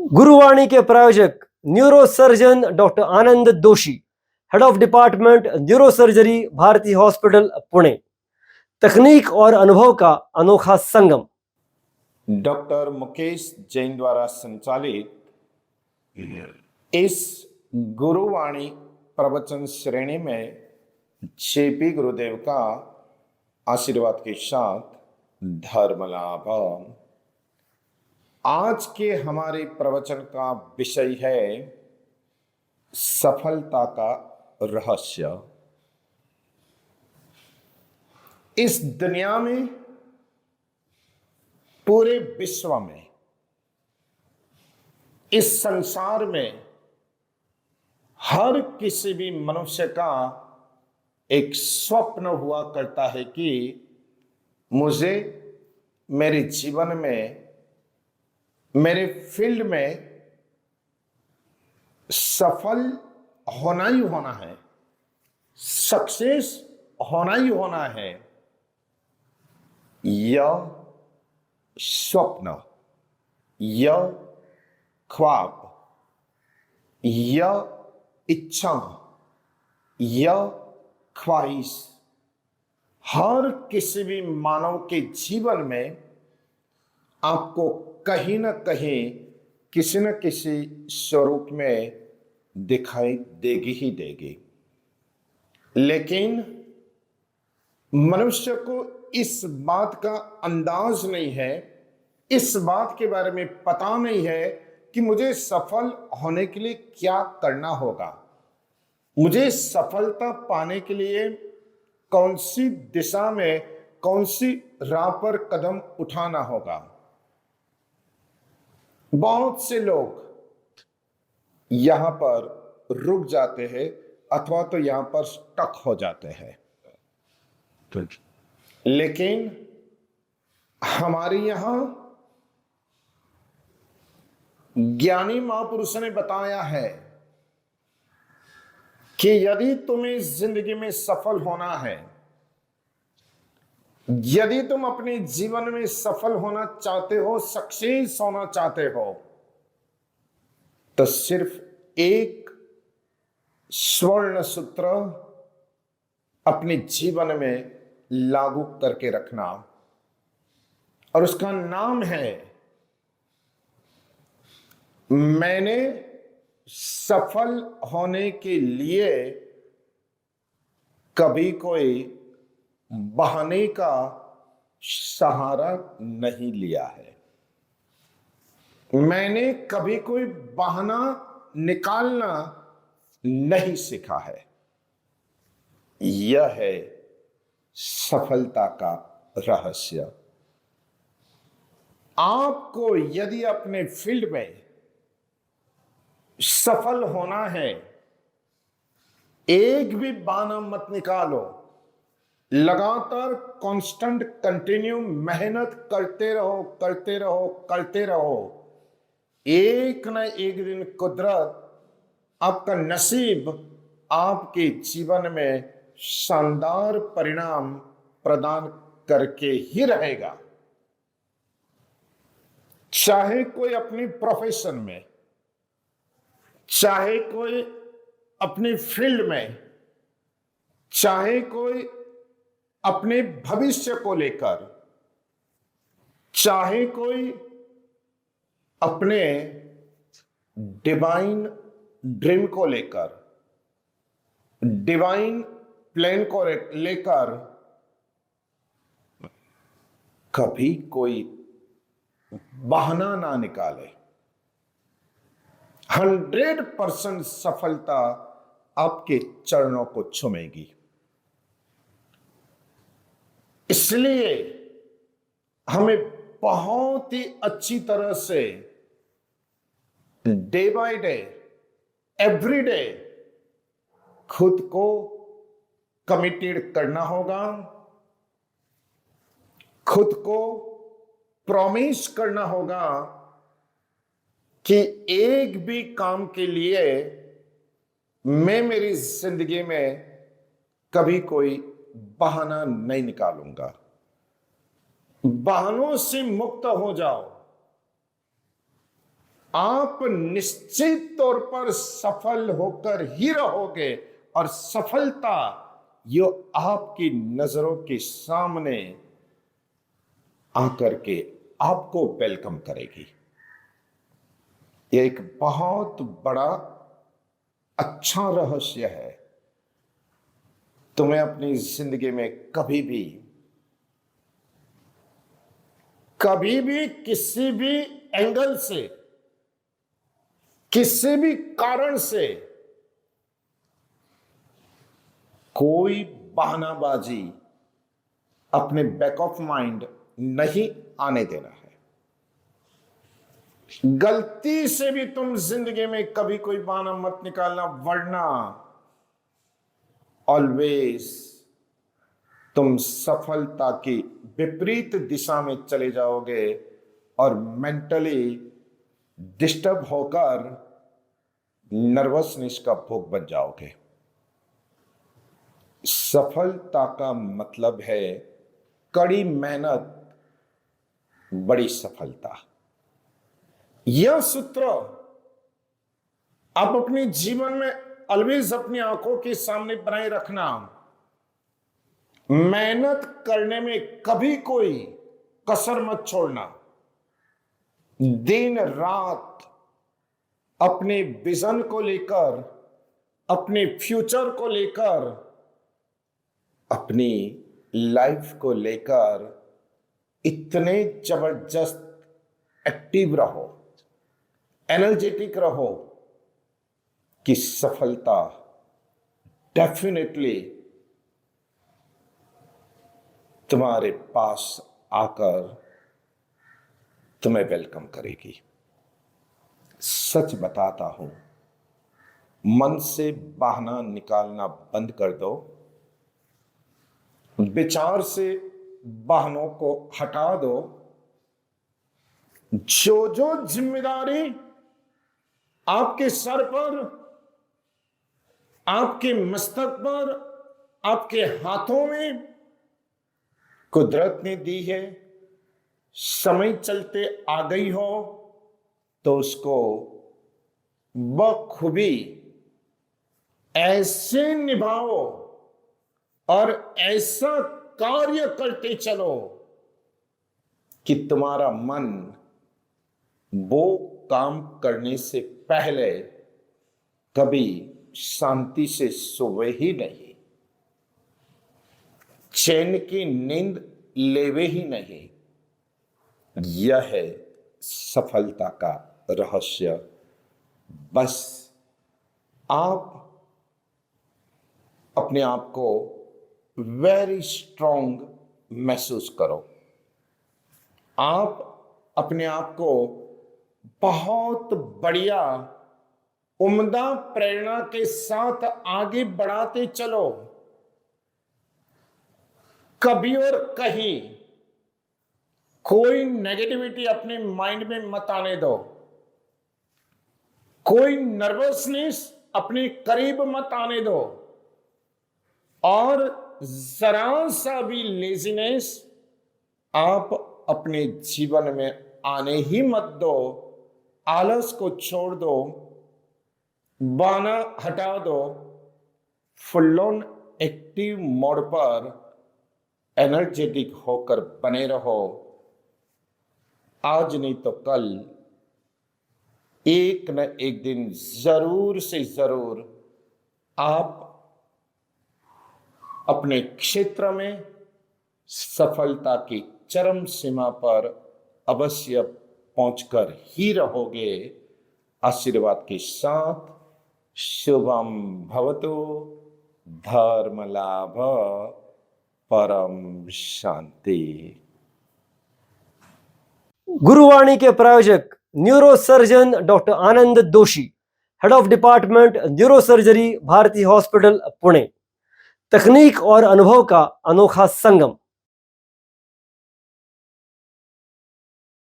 गुरुवाणी के प्रायोजक neurosurgeon doctor Anand Doshi, head of department neurosurgery, Bharati hospital, Pune. तकनीक और अनुभव का अनोखा संगम। डॉक्टर मुकेश जैन द्वारा संचालित इस गुरुवाणी प्रवचन श्रेणी में जेपी गुरुदेव का आशीर्वाद के साथ धर्म लाभ। आज के हमारे प्रवचन का विषय है सफलता का रहस्य। इस दुनिया में, पूरे विश्व में, इस संसार में हर किसी भी मनुष्य का एक स्वप्न हुआ करता है कि मुझे मेरे जीवन में, मेरे फील्ड में सफल होना ही होना है, सक्सेस होना ही होना है। यह स्वप्न, यह ख्वाब, यह इच्छा, यह ख्वाहिश हर किसी भी मानव के जीवन में आपको कहीं ना कहीं, किसी न किसी स्वरूप में दिखाई देगी ही देगी। लेकिन मनुष्य को इस बात का अंदाज नहीं है, इस बात के बारे में पता नहीं है कि मुझे सफल होने के लिए क्या करना होगा, मुझे सफलता पाने के लिए कौन सी दिशा में, कौन सी राह पर कदम उठाना होगा। बहुत से लोग यहां पर रुक जाते हैं अथवा तो यहां पर स्टक हो जाते हैं। लेकिन हमारे यहां ज्ञानी महापुरुष ने बताया है कि यदि तुम्हें जिंदगी में सफल होना है, यदि तुम अपने जीवन में सफल होना चाहते हो, सक्सेस होना चाहते हो, तो सिर्फ एक स्वर्ण सूत्र अपने जीवन में लागू करके रखना, और उसका नाम है मैंने सफल होने के लिए कभी कोई बहाने का सहारा नहीं लिया है, मैंने कभी कोई बहाना निकालना नहीं सीखा है। यह है सफलता का रहस्य। आपको यदि अपने फील्ड में सफल होना है, एक भी बहाना मत निकालो, लगातार कांस्टेंट कंटिन्यू मेहनत करते रहो, करते रहो, करते रहो। एक न एक दिन कुदरत, आपका नसीब आपके जीवन में शानदार परिणाम प्रदान करके ही रहेगा। चाहे कोई अपनी प्रोफेशन में, चाहे कोई अपनी फील्ड में, चाहे कोई अपने भविष्य को लेकर, चाहे कोई अपने डिवाइन ड्रीम को लेकर, डिवाइन प्लान को लेकर कभी कोई बहाना ना निकाले। 100% सफलता आपके चरणों को छूमेगी। इसलिए हमें बहुत ही अच्छी तरह से day by day, every day खुद को कमिटेड करना होगा, खुद को प्रॉमिस करना होगा कि एक भी काम के लिए मैं मेरी जिंदगी में कभी कोई बहाना नहीं निकालूंगा। बहानों से मुक्त हो जाओ। आप निश्चित तौर पर सफल होकर ही रहोगे और सफलता यो आपकी नजरों के सामने आकर के आपको वेलकम करेगी। यह एक बहुत बड़ा अच्छा रहस्य है। तुम्हें अपनी जिंदगी में कभी भी किसी भी एंगल से, किसी भी कारण से कोई बहानाबाजी अपने बैक ऑफ माइंड नहीं आने देना है। गलती से भी तुम जिंदगी में कभी कोई बहाना मत निकालना, वरना ऑलवेज तुम सफलता की विपरीत दिशा में चले जाओगे और मेंटली डिस्टर्ब होकर नर्वसनेस का भोग बन जाओगे। सफलता का मतलब है कड़ी मेहनत, बड़ी सफलता। यह सूत्र आप अपने जीवन में ऑलवेज अपनी आंखों के सामने बनाए रखना। मेहनत करने में कभी कोई कसर मत छोड़ना। दिन रात अपने विजन को लेकर, अपने फ्यूचर को लेकर, अपनी लाइफ को लेकर इतने जबरदस्त एक्टिव रहो, एनर्जेटिक रहो कि सफलता डेफिनेटली तुम्हारे पास आकर तुम्हें वेलकम करेगी। सच बताता हूं, मन से बहाना निकालना बंद कर दो। विचार से बहानों को हटा दो। जो जिम्मेदारी आपके सर पर, आपके मस्तक पर, आपके हाथों में कुदरत ने दी है, समय चलते आ गई हो तो उसको बखूबी ऐसे निभाओ और ऐसा कार्य करते चलो कि तुम्हारा मन वो काम करने से पहले कभी शांति से सोवे ही नहीं, चैन की नींद लेवे ही नहीं। यह है सफलता का रहस्य। बस आप अपने आप को वेरी स्ट्रांग महसूस करो। आप अपने आप को बहुत बढ़िया उम्दा प्रेरणा के साथ आगे बढ़ाते चलो। कभी और कहीं कोई नेगेटिविटी अपने माइंड में मत आने दो। कोई नर्वसनेस अपने करीब मत आने दो और जरा सा भी लेजीनेस आप अपने जीवन में आने ही मत दो। आलस को छोड़ दो, बहाना हटा दो। फुल ऑन एक्टिव मोड पर एनर्जेटिक होकर बने रहो। आज नहीं तो कल एक न एक दिन जरूर से जरूर आप अपने क्षेत्र में सफलता की चरम सीमा पर अवश्य पहुंचकर ही रहोगे। आशीर्वाद के साथ शुभम भवतु। धर्म लाभ परम शांति। गुरुवाणी के प्रायोजक neurosurgeon doctor Anand Doshi, head of department neurosurgery, Bharati hospital, Pune. तकनीक और अनुभव का अनोखा संगम।